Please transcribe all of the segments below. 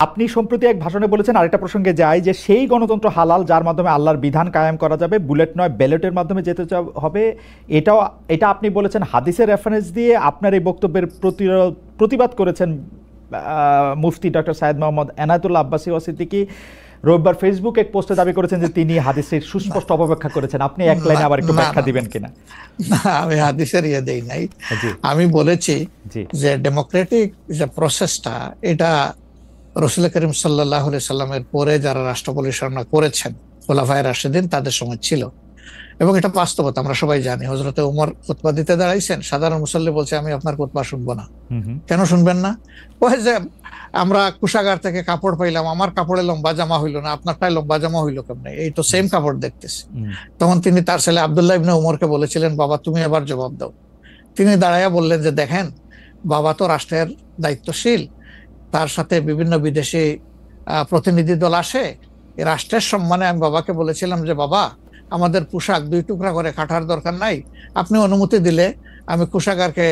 আপনি সম্প্রতি এক ভাষণে বলেছেন, আরেকটা প্রসঙ্গে যাই, যে সেই গণতন্ত্র হালাল যার মাধ্যমে আল্লাহর বিধান কায়েম করা যাবে, বুলেট নয় ব্যালটের মাধ্যমে যেতে হবে। এটা আপনি বলেছেন হাদিসের রেফারেন্স দিয়ে। আপনার এই বক্তব্যের প্রতিবাদ করেছেন মুফতি ডক্টর সাইয়েদ মোহাম্মদ এনায়েতুল্লাহ আব্বাসী সিদ্দিকী। রবিবার ফেসবুক এক পোস্টে দাবি করেছেন যে তিনি হাদিসের সুস্পষ্ট অপব্যাখ্যা করেছেন। আপনি এক লাইনে আবার একটু ব্যাখ্যা দিবেন কিনা? আমি হাদিসের দেই নাই। আমি বলেছি যে ডেমোক্রেটিক যে প্রসেসটা, এটা রাসূল করিম সাল্লাল্লাহু আলাইহি সাল্লামের পরে যারা রাষ্ট্র পরিচালনা করেছেন খোলাফায়ে রাশিদিন, তাদের সময় ছিল। এবং এটা বাস্তবতা, আমরা সবাই জানি। হযরতে ওমর খুতবা দিতে দাঁড়াইছেন, সাধারণ মুসল্লি বলছে আমি আপনার খুতবা শুনবো না। কেন শুনবেন না? ওই যে আমরা কুশাগার থেকে কাপড় পাইলাম, আমার কাপড়ে লম্বা জামা হইলো না, আপনারটাই লম্বা জামা হইলো কেমনে? এই তো সেম কাপড় দেখতেছি। তখন তিনি তার ছেলে আব্দুল্লাহ ইবনে উমরকে বলেছিলেন, বাবা তুমি এবার জবাব দাও। তিনি দাঁড়াইয়া বললেন যে দেখেন, বাবা তো রাষ্ট্রের দায়িত্বশীল, তার সাথে বিভিন্ন বিদেশি প্রতিনিধি দল আসে। এই রাষ্ট্রের সম্মানে আমি বাবাকে বলেছিলাম যে বাবা, আমাদের পোশাক 2 টুকরা করে কাটার দরকার নাই, আপনি অনুমতি দিলে আমি কুশাগারকে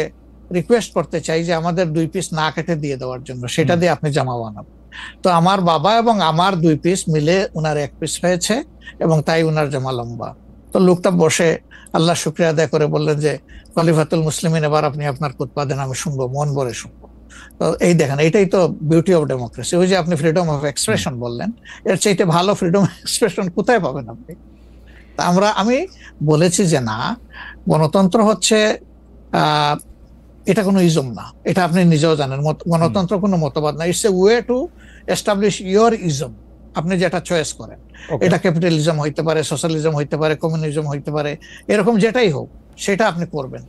রিকোয়েস্ট করতে চাই যে আমাদের 2 পিস না কেটে দিয়ে দেওয়ার জন্য, সেটা দিয়ে আপনি জামা বানাবেন। তো আমার বাবা এবং আমার 2 পিস মিলে উনার 1 পিস হয়েছে, এবং তাই উনার জামা লম্বা। তো লোকটা বসে আল্লাহ শুকরিয়া আদায় করে বললেন যে খলিফাতুল মুসলিমিন, এবার আপনি আপনার খুতবা দেন, আমি শুনবো, মন ভরে শুনবো। তো এই দেখেন, এটাই তো বিউটি অফ ডেমোক্রেসি। ওই যে আপনি ফ্রিডম অফ এক্সপ্রেশন বললেন, এর চাইতে ভালো ফ্রিডম অফ এক্সপ্রেশন কোথায় পাবেন আপনি? আমি বলেছি যে না, গণতন্ত্র হচ্ছে এটা কোনো ইজম না, এটা আপনি নিজেও জানেন। গণতন্ত্র কোনো মতবাদ না, it's a way to establish your ism. আপনি যেটা চয়েস করেন, এটা ক্যাপিটালিজম হইতে পারে, সোশ্যালিজম হইতে পারে, কমিউনিজম হইতে পারে, এরকম যেটাই হোক সেটা আপনি করবেন।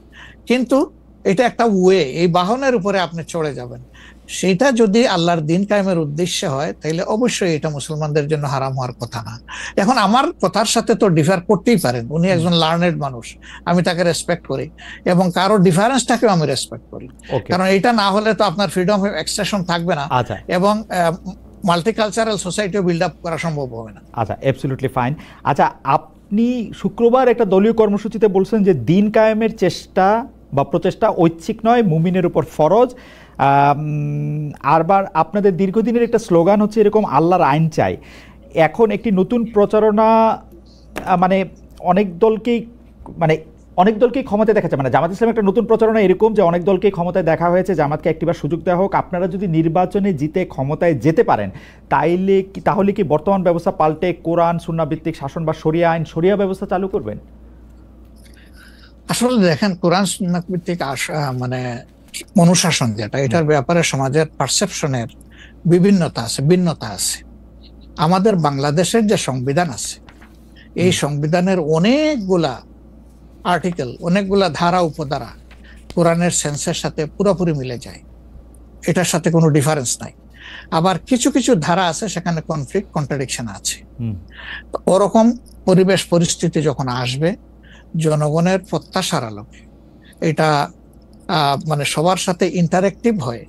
কিন্তু এটা একটা ওয়ে, এই বাহনের উপরে আপনি চড়ে যাবেন। সেটা যদি আল্লাহর দিন কায়েমের উদ্দেশ্যে হয়, তাহলে অবশ্যই এটা মুসলমানদের জন্য হারাম হওয়ার কথা না। এখন আমার কথার সাথে তো ডিফার করতেই পারেন, উনি একজন লার্নেড মানুষ, আমি তাকে রেসপেক্ট করি, এবং কারো ডিফারেন্সটাকেও আমি রেসপেক্ট করি। কারণ এটা না হলে তো আপনার ফ্রিডম অফ এক্সপ্রেশন থাকবে না, এবং মাল্টিকালচারাল সোসাইটিও বিল্ড আপ করা সম্ভব হবে না। আচ্ছা, অ্যাবসলিউটলি ফাইন। আচ্ছা, আপনি শুক্রবার একটা দলীয় কর্মসূচিতে বলছেন যে দিন কায়েমের চেষ্টা বা প্রচেষ্টা ঐচ্ছিক নয়, মুমিনের উপর ফরজ। আরবার আপনাদের দীর্ঘদিনের একটা স্লোগান হচ্ছে এরকম, আল্লাহর আইন চাই। এখন একটি নতুন প্রচারণা, মানে অনেক দলকেই ক্ষমতায় দেখা যায়, মানে জামাত ইসলাম একটা নতুন প্রচারণা এরকম যে অনেক দলকেই ক্ষমতায় দেখা হয়েছে, জামাতকে একটিবার সুযোগ দেওয়া হোক, আপনারা যদি নির্বাচনে জিতে ক্ষমতায় যেতে পারেন তাহলে কি বর্তমান ব্যবস্থা পাল্টে কোরআন সুন্নাহ ভিত্তিক শাসন বা শরিয়া ব্যবস্থা চালু করবেন? আসলে দেখেন, কোরআন সুন্নাহ ভিত্তিক মানে অনুশাসন যেটা, এটার ব্যাপারে সমাজের পারসেপশনের ভিন্নতা আছে। আমাদের বাংলাদেশের যে সংবিধান আছে, এই সংবিধানের অনেকগুলা আর্টিকেল, অনেকগুলা ধারা উপধারা কোরআনের সেন্সের সাথে পুরোপুরি মিলে যায়, এটার সাথে কোনো ডিফারেন্স নাই। আবার কিছু কিছু ধারা আছে সেখানে কনফ্লিক্ট, কন্ট্রাডিকশন আছে। ওরকম পরিবেশ পরিস্থিতি যখন আসবে, জনগণের প্রত্যাশার আলোকে এটা মানে সবার সাথে ইন্টারেক্টিভ হয়,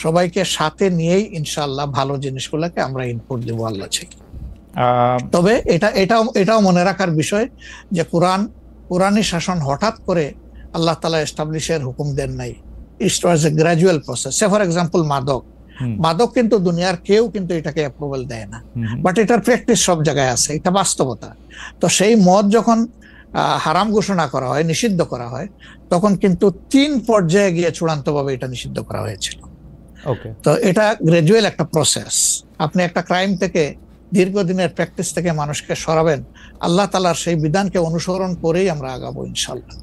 সবাইকে সাথে নিয়েই ইনশাআল্লাহ ভালো জিনিসগুলোকে আমরা ইনপুট দেবো আল্লাহ চাই। তবে এটাও মনে রাখার বিষয় যে কোরআনী শাসন হঠাৎ করে আল্লাহ তাআলা এস্টাবলিশের হুকুম দেন নাই। It was a gradual process. For example, মাদক কিন্তু দুনিয়ার কেউ কিন্তু এটাকে অ্যাপ্রুভাল দেয় না, বাট এটার প্র্যাকটিস সব জায়গায় আছে, এটা বাস্তবতা। তো সেই মদ যখন হারাম ঘোষণা করা হয়, নিষিদ্ধ করা হয়, তখন কিন্তু 3 পর্যায়ে গিয়ে চূড়ান্তভাবে এটা নিষিদ্ধ করা হয়েছিল। তো এটা গ্রাজুয়াল একটা প্রসেস। আপনি একটা ক্রাইম থেকে, দীর্ঘদিনের প্র্যাকটিস থেকে মানুষকে সরাবেন, আল্লাহ তাআলার সেই বিধানকে অনুসরণ করেই আমরা আগাবো ইনশাআল্লাহ।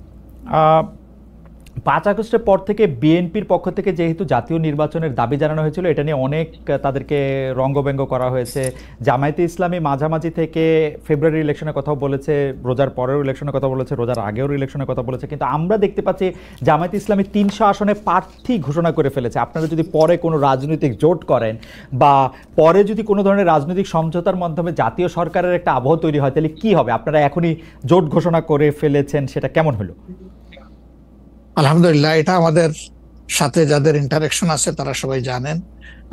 5 আগস্টের পর থেকে বিএনপির পক্ষ থেকে যেহেতু জাতীয় নির্বাচনের দাবি জানানো হয়েছিল, এটা নিয়ে অনেক তাদেরকে রঙ্গব্যঙ্গ করা হয়েছে। জামায়াতে ইসলামী মাঝামাঝি থেকে ফেব্রুয়ারি ইলেকশনের কথাও বলেছে, রোজার পরেও ইলেকশনের কথা বলেছে, রোজার আগেও ইলেকশনের কথা বলেছে, কিন্তু আমরা দেখতে পাচ্ছি জামায়াতে ইসলামী 300 আসনে প্রার্থী ঘোষণা করে ফেলেছে। আপনারা যদি পরে কোনো রাজনৈতিক জোট করেন বা পরে যদি কোনো ধরনের রাজনৈতিক সমঝোতার মাধ্যমে জাতীয় সরকারের একটা আবহ তৈরি হয়, তাহলে কি হবে? আপনারা এখনই জোট ঘোষণা করে ফেলেছেন, সেটা কেমন হলো? আলহামদুলিল্লাহ, এটা আমাদের সাথে যাদের ইন্টারেকশন আছে তারা সবাই জানেন।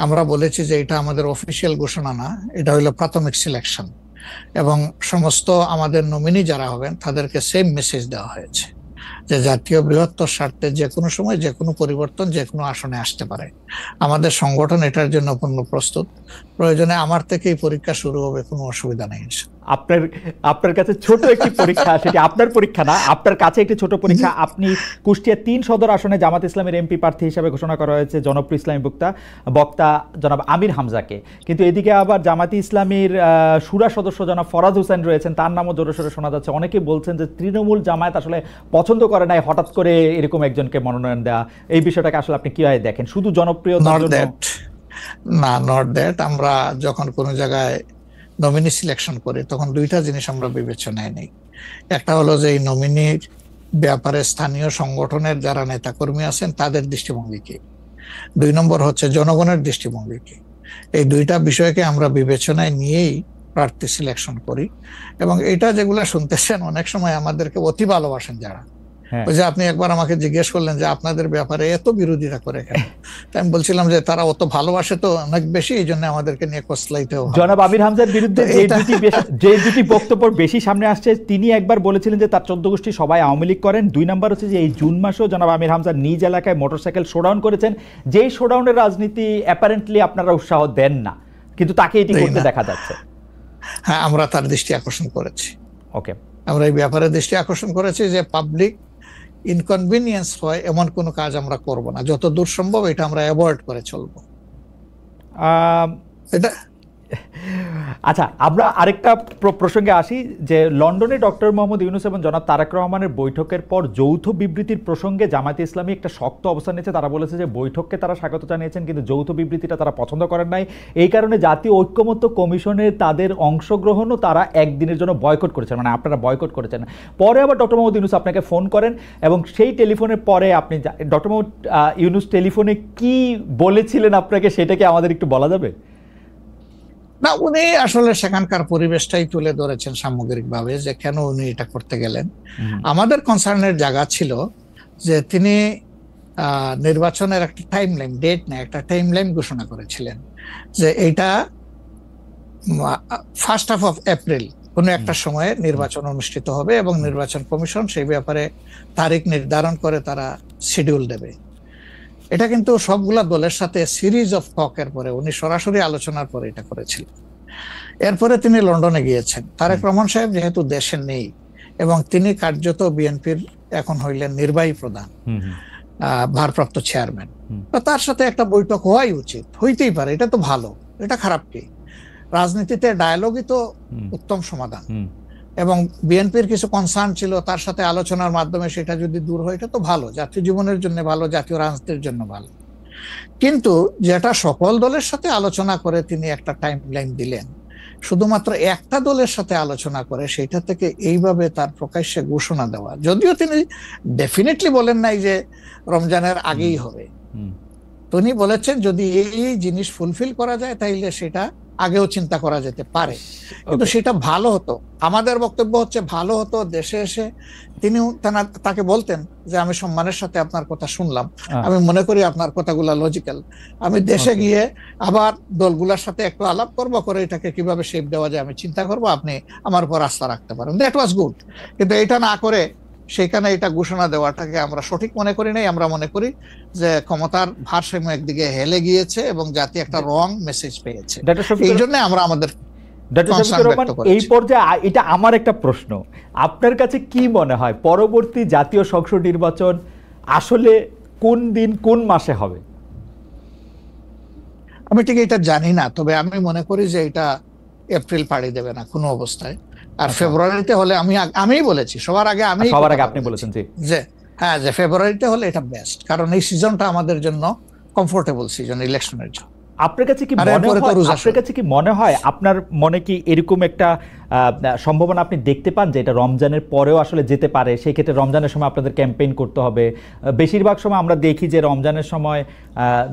আমরা বলেছি যে এটা আমাদের অফিসিয়াল ঘোষণা না, এটা হলো প্রাথমিক সিলেকশন, এবং সমস্ত আমাদের নমিনি যারা হবেন তাদেরকে সেম মেসেজ দেওয়া হয়েছে। যে জাতীয় বৃহত্তর স্বার্থে যে কোনো সময় যে কোনো পরিবর্তন যে কোনো আসনে আসতে পারে। আমাদের সংগঠন এটার জন্য পূর্ণ প্রস্তুত। প্রয়োজনে আমার থেকে এই পরীক্ষা শুরু হবে, কোনো অসুবিধা নেই। আপনার আপনার কাছে ছোট একটি পরীক্ষা, সেটি আপনার পরীক্ষা না, আপনার কাছে একটি ছোট পরীক্ষা। আপনি কুষ্টিয়া 3 সদর আসনে জামাত ইসলামের এমপি প্রার্থী হিসেবে ঘোষণা করা হয়েছে জনপ্রিয় ইসলামী বক্তা জনাব আমির হামজাকে, কিন্তু এদিকে আবার জামাতি ইসলামীর শুরা সদস্য জনাব ফরাজ হোসেন রয়েছেন, তার নামও জোরে সোরে শোনা যাচ্ছে। অনেকে বলছেন যে তৃণমূল জামায়াত আসলে পছন্দ করে নাই হঠাৎ করে এরকম একজনকে মনোনয়ন দেওয়া। এই বিষয়টাকে আসলে আপনি কিভাবে দেখেন? শুধু জনপ্রিয়তার জন্য না, নট দ্যাট। আমরা যখন কোনো জায়গায় নমিনি সিলেকশন করি তখন দুইটা জিনিস আমরা বিবেচনায় নেই। একটা হলো যে এই নমিনির ব্যাপারে স্থানীয় সংগঠনের যারা নেতাকর্মী আছেন তাদের দৃষ্টিভঙ্গি কি, 2 নম্বর হচ্ছে জনগণের দৃষ্টিভঙ্গি কি। এই দুইটা বিষয়কে আমরা বিবেচনায় নিয়েই প্রার্থী সিলেকশন করি। এবং এটা যেগুলা শুনতেছেন, অনেক সময় আমাদেরকে অতি ভালোবাসেন যারা, ওই যে আপনি একবার আমাকে জিজ্ঞেস করলেন যে আপনাদের ব্যাপারে এত বিরোধিতা করে কেন, আমি বলছিলাম যে তারা অত ভালোবাসে তো অনেক বেশি, এই জন্য আমাদেরকে নিয়ে কসলাইতে হবে। জনাব আমির হামজার বিরুদ্ধে যে দুটি বক্তব্য বেশি সামনে আসছে, তিনি একবার বলেছিলেন যে তার 14 গোষ্ঠী সবাই আওয়ামী লীগ করেন। 2 নম্বর হচ্ছে যে এই জুন মাসেও জনাব আমির হামজা নিজ এলাকায় মোটরসাইকেল শোডাউন করেছেন, যেই শোডাউনের রাজনীতি অ্যাপারেন্টলি আপনারা উৎসাহ দেন না, কিন্তু তাকে এটি করতে দেখা যাচ্ছে। হ্যাঁ, আমরা তার দৃষ্টি আকর্ষণ করেছি। ওকে, আমরা এই ব্যাপারে দৃষ্টি আকর্ষণ করেছি যে পাবলিক ইনকনভিনিয়েন্স হয় এমন কোনো কাজ আমরা করব না, যত দূর সম্ভব এটা আমরা অ্যাভয়েড করে চলবো। এটা আচ্ছা, আমরা আরেকটা প্রসঙ্গে আসি যে লন্ডনে ডক্টর মোহাম্মদ ইউনূস এবং জনাব তারেক রহমানের বৈঠকের পর যৌথ বিবৃতির প্রসঙ্গে জামায়াতে ইসলামী একটা শক্ত অবস্থান নিয়েছে। তারা বলেছে যে বৈঠককে তারা স্বাগত জানিয়েছেন, কিন্তু যৌথ বিবৃতিটা তারা পছন্দ করেন নাই। এই কারণে জাতীয় ঐক্যমত্য কমিশনে তাদের অংশগ্রহণও তারা একদিনের জন্য বয়কট করেছেন, মানে আপনারা বয়কট করেছেন। পরে আবার ডক্টর মোহাম্মদ ইউনূস আপনাকে ফোন করেন এবং সেই টেলিফোনের পরে আপনি ডক্টর মোহাম্মদ ইউনূস টেলিফোনে কি বলেছিলেন আপনাকে, সেটাকে আমাদের একটু বলা যাবে? না, উনি আসলে সেখানকার পরিবেশটাই তুলে ধরেছেন সামগ্রিকভাবে যে কেন উনি এটা করতে গেলেন। আমাদের কনসার্নের জায়গা ছিল যে তিনি নির্বাচনের একটা টাইম লাইন, ডেট না, একটা টাইম লাইন ঘোষণা করেছিলেন যে এইটা 1st half of April কোনো একটা সময়ে নির্বাচন অনুষ্ঠিত হবে এবং নির্বাচন কমিশন সেই ব্যাপারে তারিখ নির্ধারণ করে তারা শিডিউল দেবে। এটা কিন্তু সবগুলা দলের সাথে সিরিজ অফ টকের পরে, উনি সরাসরি আলোচনার পরে এটা করেছিলেন। এরপরে তিনি লন্ডনে গিয়েছেন। তারেক রহমান সাহেব যেহেতু দেশে নেই এবং তিনি কার্যত বিএনপির এখন হইলেন নির্বাহী প্রধান, ভারপ্রাপ্ত চেয়ারম্যান, তার সাথে একটা বৈঠক হওয়াই উচিত, হইতেই পারে। এটা তো ভালো, এটা খারাপ কি? রাজনীতিতে ডায়ালগই তো উত্তম সমাধান। এবং বিএনপির কিছু কনসার্ন ছিল, তার সাথে আলোচনার মাধ্যমে সেটা যদি দূর হয় এটা তো ভালো, জাতীয় জীবনের জন্য ভালো, জাতীয় রাজনীতির জন্য ভালো। কিন্তু যেটা সকল দলের সাথে আলোচনা করে তিনি একটা টাইম লাইন দিলেন, শুধুমাত্র একটা দলের সাথে আলোচনা করে সেটা থেকে এইভাবে তার প্রকাশ্যে ঘোষণা দেওয়া, যদিও তিনি ডেফিনেটলি বলেন নাই যে রমজানের আগেই হবে, তিনি বলেছেন যদি এই জিনিস ফুলফিল করা যায় তাইলে সেটা আগেও চিন্তা করা যেতে পারে, কিন্তু সেটা ভালো হতো। আমাদের বক্তব্য হচ্ছে ভালো হতো দেশে এসে তিনি তাকে বলতেন যে আমি সম্মানের সাথে আপনার কথা শুনলাম, আমি মনে করি আপনার কথাগুলা লজিক্যাল, আমি দেশে গিয়ে আবার দলগুলোর সাথে একটু আলাপ করবো, করে এটাকে কিভাবে শেপ দেওয়া যায় আমি চিন্তা করবো, আপনি আমার উপর আস্থা রাখতে পারেন। That was good. কিন্তু এটা না করে সেখানে এটা ঘোষণা দেওয়াটাকে আমরা সঠিক মনে করি নাই। আমরা মনে করি যে ক্ষমতার ভারসাম্য একদিকে হেলে গিয়েছে এবং জাতি একটা রং মেসেজ পেয়েছে। এই জন্য আমরা আমাদের এই পর্যায়ে এটা আমার একটা প্রশ্ন, আপনার কাছে কি মনে হয় পরবর্তী জাতীয় সংসদ নির্বাচন আসলে কোন দিন কোন মাসে হবে? আমি ঠিক এটা জানি না, তবে আমি মনে করি যে এটা এপ্রিল পাড়ি দেবে না কোনো অবস্থায়। আর ফেব্রুয়ারিতে হলে আমি বলেছি সবার আগে, আপনি বলেছেন যে হ্যাঁ, যে ফেব্রুয়ারিতে হলে এটা বেস্ট, কারণ এই সিজনটা আমাদের জন্য কমফোর্টেবল সিজন ইলেকশনের জন্য। আপনার কাছে কি মনে হয় আপনার মনে কি এরকম একটা সম্ভাবনা আপনি দেখতে পান যে এটা রমজানের পরেও আসলে যেতে পারে? সেই ক্ষেত্রে রমজানের সময় আপনাদের ক্যাম্পেইন করতে হবে। বেশিরভাগ সময় আমরা দেখি যে রমজানের সময়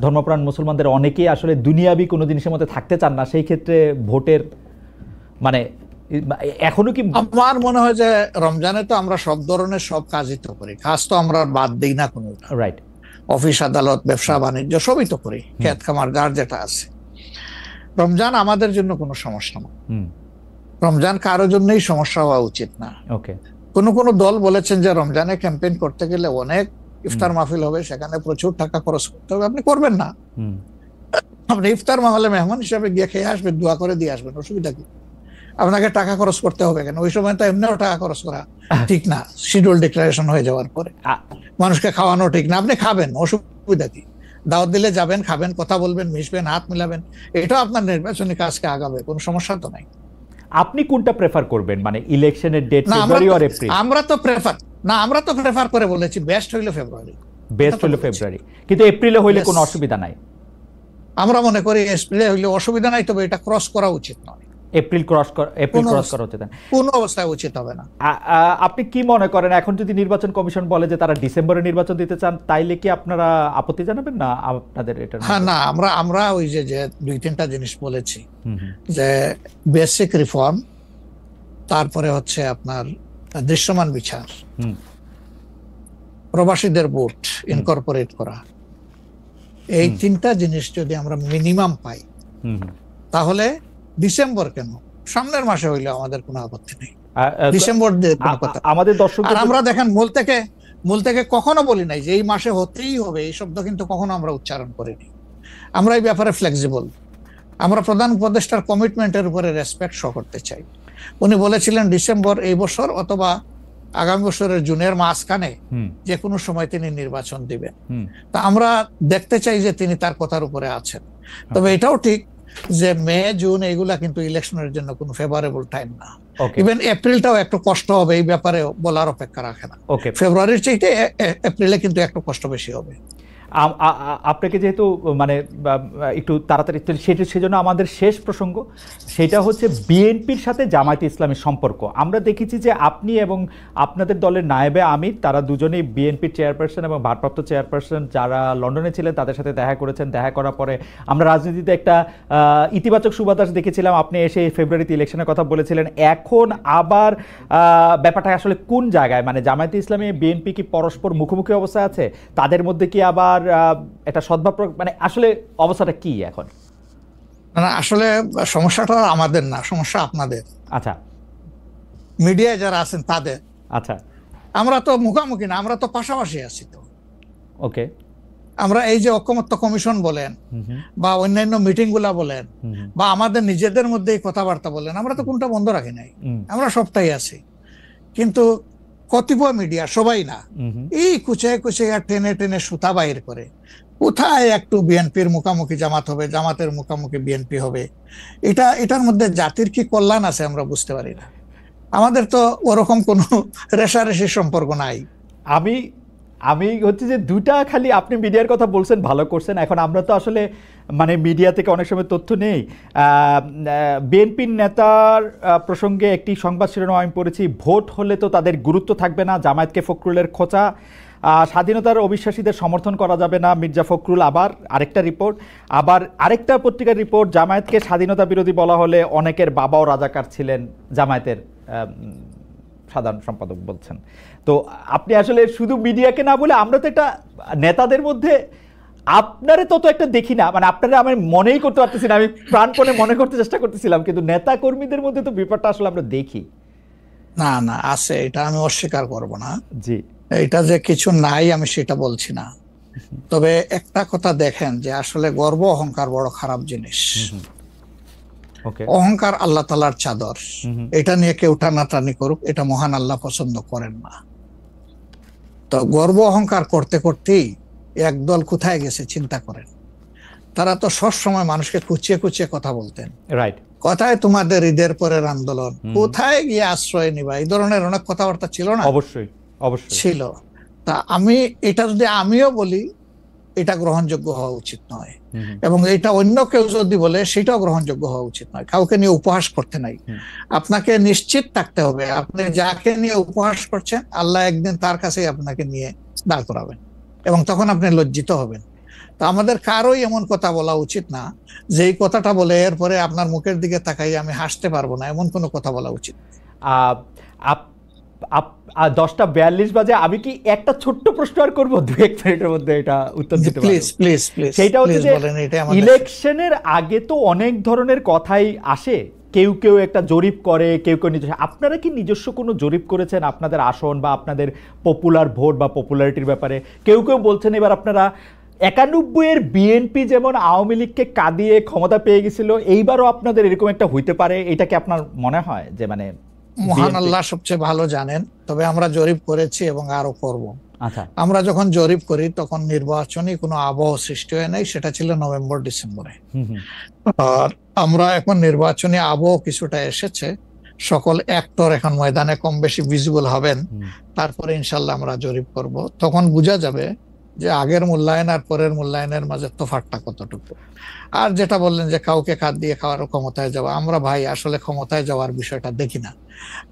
ধর্মপ্রাণ মুসলমানদের অনেকেই আসলে দুনিয়াবি কোনো জিনিসের মধ্যে থাকতে চান না, সেই ক্ষেত্রে ভোটের মানে এখনো কি? আমার মনে হয় যে রমজানে তো আমরা সব ধরনের সব কাজই তো করি, কাজ তো আমরা বাদ দিই না কোনো, রাইট? অফিস আদালত ব্যবসা বাণিজ্য সবই তো করি, খেত খামার যার যেটা আছে। রমজান আমাদের জন্য কোনো সমস্যা না, রমজান কারোর জন্যই সমস্যা হওয়া উচিত না। ওকে, কোন দল বলেছেন যে রমজানে ক্যাম্পেইন করতে গেলে অনেক ইফতার মাহফিল হবে, সেখানে প্রচুর টাকা খরচ করতে হবে, আপনি করবেন না। আপনি ইফতার মাহফিলে মেহমান হিসাবে গিয়ে খেয়ে আসবেন, দোয়া করে দিয়ে আসবেন, অসুবিধা কি? আপনাকে টাকা খরচ করতে হবে কেন? ওই সময় তো এমনিও টাকা খরচ করা ঠিক না, শিডিউল ডিক্লারেশন হয়ে যাওয়ার পরে মানুষকে খাওয়ানো ঠিক না। আপনি খাবেন, অসুবিধা কি? দাওয়াত দিলে যাবেন, খাবেন, কথা বলবেন, মিশবেন, হাত মিলাবেন, এটাও আপনার নির্বাচনী কাজকে আগাবে, কোনো সমস্যা তো নাই। আপনি কোনটা প্রেফার করবেন, মানে ইলেকশনের ডেট ফেব্রুয়ারি অর এপ্রিল? আমরা তো প্রেফার করে বলেছি বেস্ট হইলো ফেব্রুয়ারি, কিন্তু এপ্রিলে হইলে কোনো অসুবিধা নাই। আমরা মনে করি এপ্রিলে হইলে অসুবিধা নাই, তবে এটা ক্রস করা উচিত নয়। এপ্রিল ক্রস করা উচিত না, কোনো অবস্থায় উচিত হবে না। আপনি কি মনে করেন, এখন যদি নির্বাচন কমিশন বলে যে তারা ডিসেম্বরে নির্বাচন দিতে চান, তাইলে কি আপনারা আপত্তি জানাবেন না আপনাদের এটা? হ্যাঁ, না, আমরা ওই যে 2-3টা জিনিস বলেছি, যে বেসিক রিফর্ম, তারপরে হচ্ছে আপনার দৃশ্যমান বিচার, প্রবাসীদের ভোট ইনকর্পোরেট করা, এই 3টা জিনিস যদি আমরা মিনিমাম পাই, তাহলে ডিসেম্বর কেন, সামনের মাসে হইলে আমাদের কোনো আপত্তি নেই। ডিসেম্বর আমাদের দর্শক, আর আমরা দেখেন মূল থেকে কখনো বলি নাই যে এই মাসে হতেই হবে, এই শব্দ কিন্তু কখনো আমরা উচ্চারণ করিনি। আমরা এই ব্যাপারে ফ্লেক্সিবল। আমরা প্রধান উপদেষ্টার কমিটমেন্টের উপরে রেসপেক্ট শো করতে চাই। উনি বলেছিলেন ডিসেম্বর এই বছর অথবা আগামী বছরের জুনের মাঝখানে যে কোনো সময় তিনি নির্বাচন দিবেন। তা আমরা দেখতে চাই যে তিনি তার কথার উপরে আছেন। তবে এটাও ঠিক যে মে জুন এইগুলা কিন্তু ইলেকশনের জন্য কোনো ফেভারেবল টাইম না। ইভেন এপ্রিলটাও একটু কষ্ট হবে, এই ব্যাপারে বলার অপেক্ষা রাখে না। ফেব্রুয়ারির চাইতে এপ্রিলে কিন্তু একটু কষ্ট বেশি হবে। আপনাকে যেহেতু মানে একটু তাড়াতাড়ি, সেজন্য আমাদের শেষ প্রসঙ্গ সেটা হচ্ছে বিএনপির সাথে জামায়াতে ইসলামীর সম্পর্ক। আমরা দেখেছি যে আপনি এবং আপনাদের দলের নায়েবে আমির, তারা দুজনেই বিএনপির চেয়ারপারসন এবং ভারপ্রাপ্ত চেয়ারপারসন যারা লন্ডনে ছিলেন তাদের সাথে দেখা করেছেন। দেখা করার পরে আমরা রাজনীতিতে একটা ইতিবাচক সুবাতাস দেখেছিলাম। আপনি এসে ফেব্রুয়ারিতে ইলেকশনের কথা বলেছিলেন। এখন আবার ব্যাপারটা আসলে কোন জায়গায়, মানে জামায়াতে ইসলামী বিএনপি কি পরস্পর মুখোমুখি অবস্থায় আছে? তাদের মধ্যে কি আবার একটা সদ্ভাব, মানে আসলে অবস্থাটা কি এখন? না, আসলে সমস্যাটা আমাদের না, সমস্যা আপনাদের। আচ্ছা, মিডিয়ায় যারা আছেন তাদের। আচ্ছা, আমরা তো মুখোমুখি না, আমরা তো পাশাপাশি আছি। তো ওকে, আমরা এই যে ঐকমত্য কমিশন বলেন বা অন্যান্য মিটিং গুলা বলেন বা আমাদের নিজেদের মধ্যে কথাবার্তা বলেন, আমরা তো কোনটা বন্ধ রাখি নাই, আমরা সবটাই আছি। কিন্তু কতিপয় মিডিয়া, সবাই না, এই কুচায় কুচাইয়া টেনে টেনে সুতা বাইর করে কোথায় একটু বিএনপির মুখোমুখি জামাত হবে, জামাতের মুখোমুখি বিএনপি হবে। এটার মধ্যে জাতির কি কল্যাণ আছে আমরা বুঝতে পারি না। আমাদের তো ওরকম কোনো রেশারেশির সম্পর্ক নাই। আমি হচ্ছে যে দুটা, খালি আপনি মিডিয়ার কথা বলছেন, ভালো করছেন। এখন আমরা তো আসলে মানে মিডিয়া থেকে অনেক সময় তথ্য নেই। বিএনপির নেতার প্রসঙ্গে একটি সংবাদ শিরোনাম আমি পড়েছি, ভোট হলে তো তাদের গুরুত্ব থাকবে না, জামায়াতকে ফখরুলের খোঁচা, স্বাধীনতার অবিশ্বাসীদের সমর্থন করা যাবে না, মির্জা ফখরুল। আবার আরেকটা রিপোর্ট, আবার আরেকটা পত্রিকার রিপোর্ট, জামায়াতকে স্বাধীনতা বিরোধী বলা হলে অনেকের বাবাও রাজাকার ছিলেন, জামায়াতের সাধারণ সম্পাদক বলছেন। তো আপনি আসলে শুধু মিডিয়াকে না বলে, আমরা তো এটা নেতাদের মধ্যে আপনারে তত একটা দেখি না, মানে আপনারা আমি মনেই করতে পারতেছি না, আমি প্রাণপণে মনে করতে চেষ্টা করতেছিলাম, কিন্তু নেতা কর্মীদের মধ্যে তো ব্যাপারটা আসলে আমরা দেখি না। না, আছে, এটা আমি অস্বীকার করব না। জি, এটা যে কিছু নাই আমি সেটা বলছি না। তবে একটা কথা দেখেন যে আসলে গর্ব অহংকার বড় খারাপ জিনিস। অহংকার আল্লাহ তাআলার চাদর, এটা নিয়ে কেউ টানাটানি করুক, এটা মহান আল্লাহ পছন্দ করেন না। তো গর্ব অহংকার করতে করতেই একদল কোথায় গেছে চিন্তা করেন। তারা তো সব সময় মানুষকে কুচিয়ে কুচিয়ে কথা বলতেন, রাইট? কোথায় তোমাদের ঈদের পরের আন্দোলন, কোথায় গিয়ে আশ্রয় নিবা, এই ধরনের অনেক কথাবার্তা ছিল না? অবশ্যই ছিল। তা এটা যদি আমিও বলি, এটা গ্রহণযোগ্য হওয়া উচিত নয়, এবং এটা অন্য কেউ যদি বলে সেটাও গ্রহণযোগ্য হওয়া উচিত নয়। কাউকে নিয়ে উপহাস করতে নাই। আপনাকে নিশ্চিত থাকতে হবে আপনি যাকে নিয়ে উপহাস করছেন, আল্লাহ একদিন তার কাছেই আপনাকে নিয়ে দাঁড় করাবেন, এবং তখন আপনি লজ্জিত হবেন। তো আমাদের কারোই এমন কথা বলা উচিত না যে এই কথাটা বলে এরপরে আপনার মুখের দিকে তাকাই আমি হাসতে পারবো না, এমন কোনো কথা বলা উচিত। 10:42 বাজে, আমি কি একটা ছোট্ট প্রশ্ন আর করবো 2-1 মিনিটের মধ্যে, এটা উত্তর দিতে পারবেন? প্লিজ। সেটা হচ্ছে যে ইলেকশনের আগে তো অনেক ধরনের কথাই আসে কেউ কেউ একটা জরিপ করে, কেউ কেউ নিজস্ব। আপনারা কি নিজস্ব কোনো জরিপ করেছেন আপনাদের আসন বা আপনাদের পপুলার ভোট বা পপুলারিটির ব্যাপারে? কেউ কেউ বলছেন এবার আপনারা 91-এর বিএনপি যেমন আওয়ামী লীগকে কাঁদিয়ে ক্ষমতা পেয়ে গেছিল, এইবারও আপনাদের এরকম একটা হইতে পারে, এটা কি আপনার মনে হয়? যে মানে মহান আল্লাহ সবচেয়ে ভালো জানেন, তবে আমরা জরিপ করেছি এবং আরো করব। আচ্ছা, আমরা যখন জরিপ করি তখন নির্বাচনী কোনো আবহ সৃষ্টি হয় নাই, সেটা ছিল নভেম্বর ডিসেম্বরে। আর আমরা এখন নির্বাচনী আবহ কিছুটা এসেছে, সকল অ্যাক্টর এখন ময়দানে কম বেশি ভিজিবল হবেন, তারপরে ইনশাল্লাহ আমরা জরিপ করব। তখন বোঝা যাবে যে আগের মূল্যায়ন আর পরের মূল্যায়নের মাঝে তফাৎটা কতটুকু। আর যেটা বললেন যে কাউকে কাঁদ দিয়ে খাওয়ার ক্ষমতায় যাওয়া, আমরা ভাই আসলে ক্ষমতায় যাওয়ার বিষয়টা দেখি না।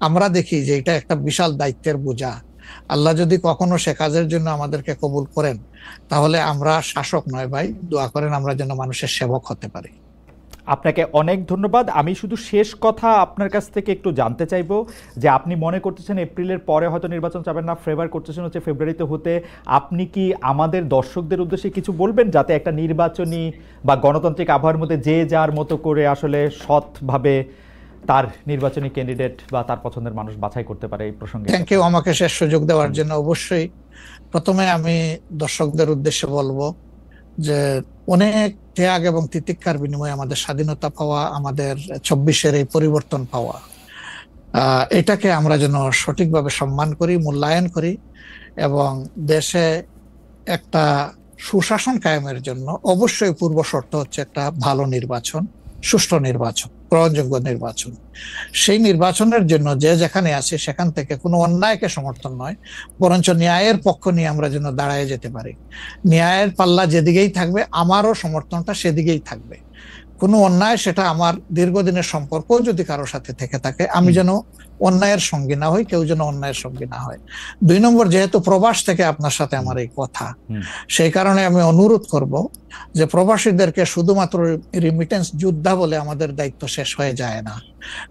আমরা দেখি যে এটা একটা বিশাল দায়িত্বের বোঝা। আল্লাহ যদি কখনো সে কাজের জন্য আমাদেরকে কবুল করেন, তাহলে আমরা শাসক নয় ভাই, দোয়া করেন আমরা যেন মানুষের সেবক হতে পারি। আপনাকে অনেক ধন্যবাদ। আমি শুধু শেষ কথা আপনার কাছ থেকে একটু জানতে চাইবো যে আপনি মনে করতেছেন এপ্রিলের পরে হয়তো নির্বাচন চাবেন না, ফেভার করতেছেন হচ্ছে ফেব্রুয়ারিতে হতে। আপনি কি আমাদের দর্শকদের উদ্দেশ্যে কিছু বলবেন, যাতে একটা নির্বাচনী বা গণতান্ত্রিক আবহাওয়ার মধ্যে যে যার মতো করে আসলে সৎভাবে তার নির্বাচনী ক্যান্ডিডেট বা তার পছন্দের মানুষ বাছাই করতে পারে? এই প্রসঙ্গে থ্যাংক ইউ আমাকে শেষ সুযোগ দেওয়ার জন্য। অবশ্যই প্রথমে আমি দর্শকদের উদ্দেশ্যে বলবো যে অনেক ত্যাগ এবং তিতিক্ষার বিনিময়ে আমাদের স্বাধীনতা পাওয়া, আমাদের 24-এর এই পরিবর্তন পাওয়া, এটাকে আমরা যেন সঠিকভাবে সম্মান করি, মূল্যায়ন করি, এবং দেশে একটা সুশাসন কায়েমের জন্য অবশ্যই পূর্ব শর্ত হচ্ছে একটা ভালো নির্বাচন, সুষ্ঠু নির্বাচন, গ্রহণযোগ্য নির্বাচন। সেই নির্বাচনের জন্য যে যেখানে আছে সেখান থেকে কোনো অন্যায়কে সমর্থন নয়, বরঞ্চ ন্যায়ের পক্ষ নিয়ে আমরা যেন দাঁড়ায় যেতে পারি। ন্যায়ের পাল্লা যেদিকেই থাকবে আমারও সমর্থনটা সেদিকেই থাকবে। কোনো অন্যায়, সেটা আমার দীর্ঘদিনের সম্পর্ক যদি কারোর সাথে থেকে থাকে, আমি যেন অন্যায়ের সঙ্গী না হই, কেউ যেন অন্যায়ের সঙ্গী না হয়। 2 নম্বর, যেহেতু প্রবাস থেকে আপনার সাথে আমার এই কথা, সেই কারণে আমি অনুরোধ করব যে প্রবাসীদেরকে শুধুমাত্র রিমিটেন্স যোদ্ধা বলে আমাদের দায়িত্ব শেষ হয়ে যায় না,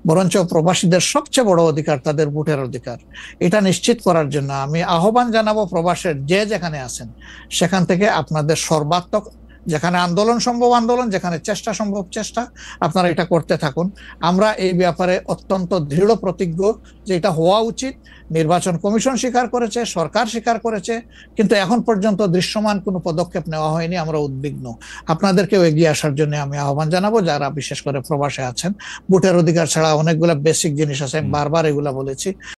বরঞ্চ প্রবাসীদের সবচেয়ে বড় অধিকার তাদের ভোটের অধিকার। এটা নিশ্চিত করার জন্য আমি আহ্বান জানাবো প্রবাসের যে যেখানে আছেন সেখান থেকে আপনাদের সর্বাত্মক, যেখানে আন্দোলন সম্ভব আন্দোলন, যেখানে চেষ্টা সম্ভব চেষ্টা, আপনারা এটা করতে থাকুন। আমরা এই ব্যাপারে অত্যন্ত দৃঢ় প্রতিজ্ঞ যে এটা হওয়া উচিত। নির্বাচন কমিশন স্বীকার করেছে, সরকার স্বীকার করেছে, কিন্তু এখন পর্যন্ত দৃশ্যমান কোনো পদক্ষেপ নেওয়া হয়নি। আমরা উদ্বিগ্ন। আপনাদেরকেও এগিয়ে আসার জন্য আমি আহ্বান জানাবো, যারা বিশেষ করে প্রবাসে আছেন। ভোটের অধিকার ছাড়া অনেকগুলো বেসিক জিনিস আছে, আমি বারবার এগুলা বলেছি।